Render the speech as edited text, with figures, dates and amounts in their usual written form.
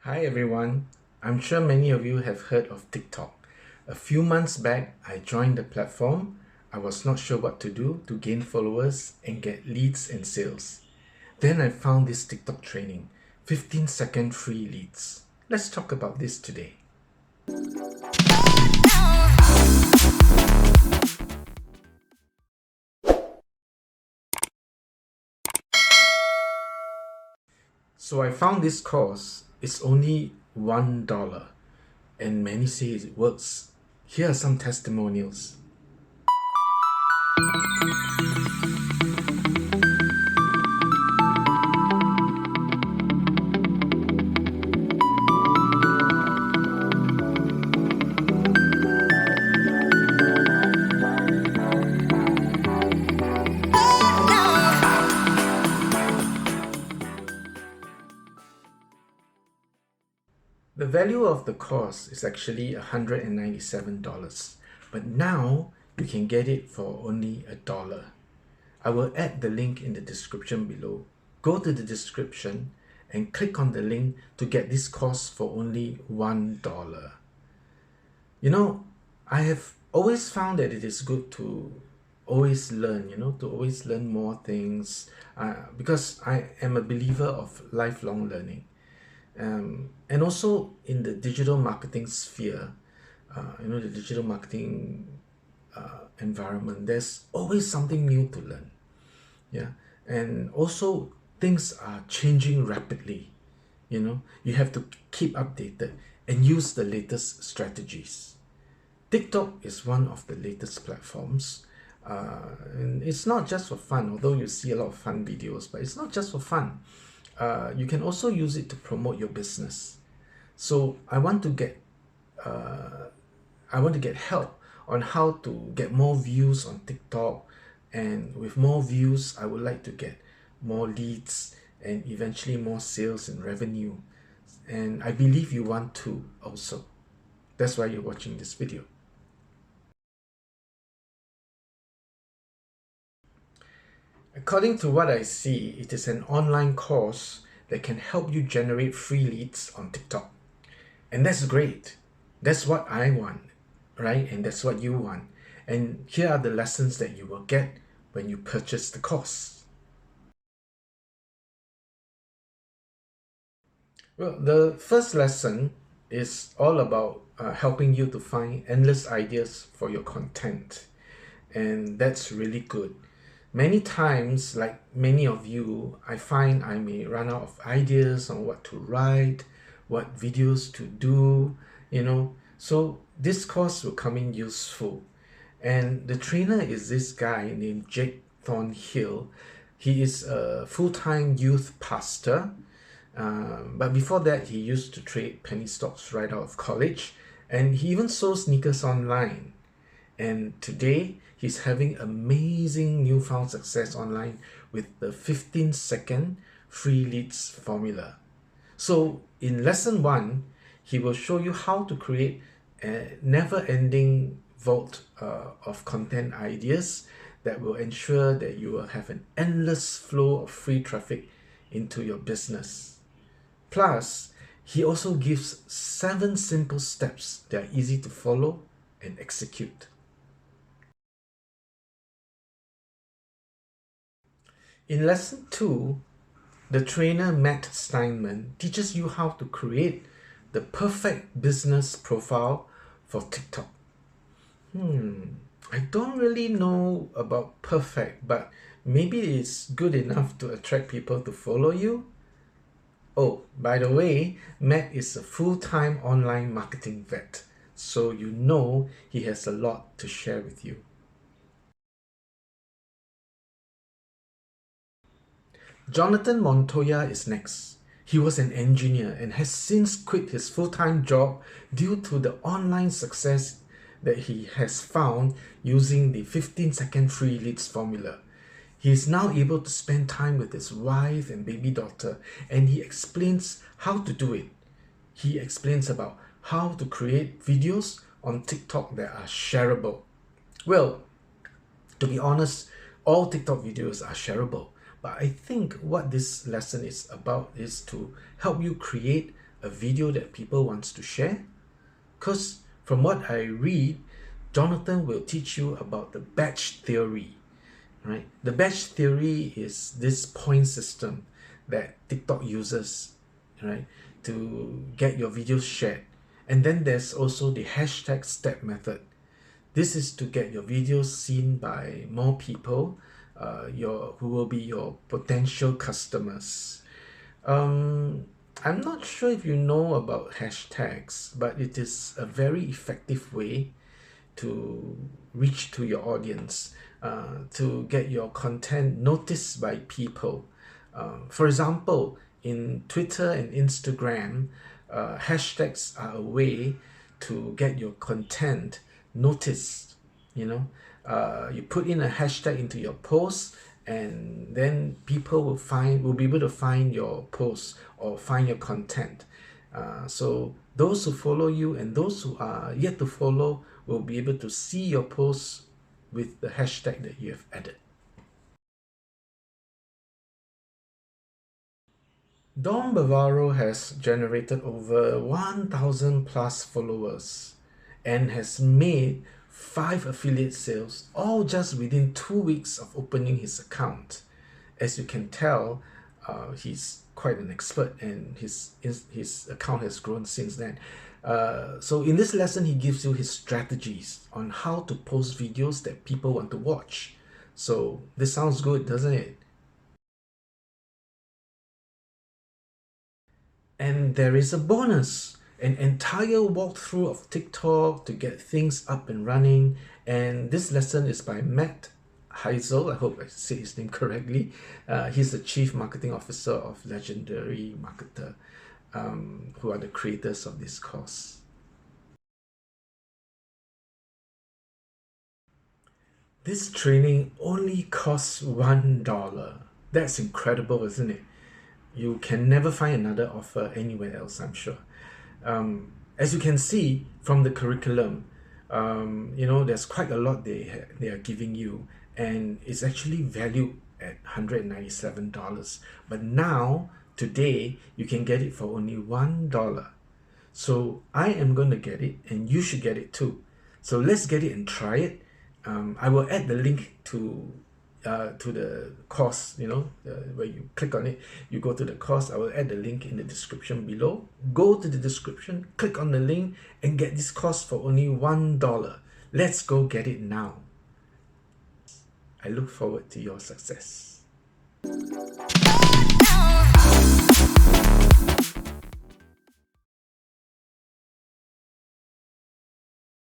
Hi everyone, I'm sure many of you have heard of TikTok. A few months back, I joined the platform. I was not sure what to do to gain followers and get leads and sales. Then I found this TikTok training, 15-second free leads. Let's talk about this today. So I found this course, it's only $1 and many say it works. Here are some testimonials. The value of the course is actually $197, but now you can get it for only $1. I will add the link in the description below. Go to the description and click on the link to get this course for only $1. You know, I have always found that it is good to always learn, to always learn more things because I am a believer of lifelong learning. And also in the digital marketing sphere, the digital marketing environment, there's always something new to learn. Yeah, and also things are changing rapidly. You have to keep updated and use the latest strategies. TikTok is one of the latest platforms. And it's not just for fun, although you see a lot of fun videos, but it's not just for fun. You can also use it to promote your business. So I want to get help on how to get more views on TikTok, and with more views I would like to get more leads and eventually more sales and revenue, and I believe you want to also. That's why you're watching this video. According to what I see, it is an online course that can help you generate free leads on TikTok. And that's great. That's what I want, right? And that's what you want. And here are the lessons that you will get when you purchase the course. Well, the first lesson is all about helping you to find endless ideas for your content. And that's really good. Many times, like many of you, I find I may run out of ideas on what to write, what videos to do, So this course will come in useful. And the trainer is this guy named Jake Thornhill. He is a full-time youth pastor. But before that, he used to trade penny stocks right out of college. And he even sold sneakers online. And today, he's having amazing newfound success online with the 15-second free leads formula. So in lesson 1, he will show you how to create a never-ending vault of content ideas that will ensure that you will have an endless flow of free traffic into your business. Plus, he also gives 7 simple steps that are easy to follow and execute. In lesson 2, the trainer Matt Steinman teaches you how to create the perfect business profile for TikTok. I don't really know about perfect, but maybe it's good enough to attract people to follow you. Oh, by the way, Matt is a full-time online marketing vet, so you know he has a lot to share with you. Jonathan Montoya is next. He was an engineer and has since quit his full-time job due to the online success that he has found using the 15-second free leads formula. He is now able to spend time with his wife and baby daughter, and he explains how to do it. He explains about how to create videos on TikTok that are shareable. Well, to be honest, all TikTok videos are shareable. But I think what this lesson is about is to help you create a video that people wants to share? Because from what I read, Jonathan will teach you about the batch theory, right? The batch theory is this point system that TikTok uses, right, to get your videos shared. And then there's also the hashtag step method. This is to get your videos seen by more people, who will be your potential customers. I'm not sure if you know about hashtags, but it is a very effective way to reach to your audience, to get your content noticed by people. For example, in Twitter and Instagram, hashtags are a way to get your content noticed. You put in a hashtag into your post, and then people will be able to find your post or find your content. So those who follow you and those who are yet to follow will be able to see your posts with the hashtag that you have added. Dom Bavaro has generated over 1,000 plus followers and has made 5 affiliate sales, all just within 2 weeks of opening his account. As you can tell, he's quite an expert, and his account has grown since then. So in this lesson, he gives you his strategies on how to post videos that people want to watch. So this sounds good, doesn't it? And there is a bonus, an entire walkthrough of TikTok to get things up and running. And this lesson is by Matt Heisel. I hope I say his name correctly. He's the Chief Marketing Officer of Legendary Marketer, who are the creators of this course. This training only costs $1. That's incredible, isn't it? You can never find another offer anywhere else, I'm sure. As you can see from the curriculum, there's quite a lot they are giving you, and it's actually valued at $197. But now, today, you can get it for only $1. So I am going to get it, and you should get it too. So let's get it and try it. I will add the link to the course, where you click on it, you go to the course. I will add the link in the description below. Go to the description, click on the link, and get this course for only $1. Let's go get it now. I look forward to your success.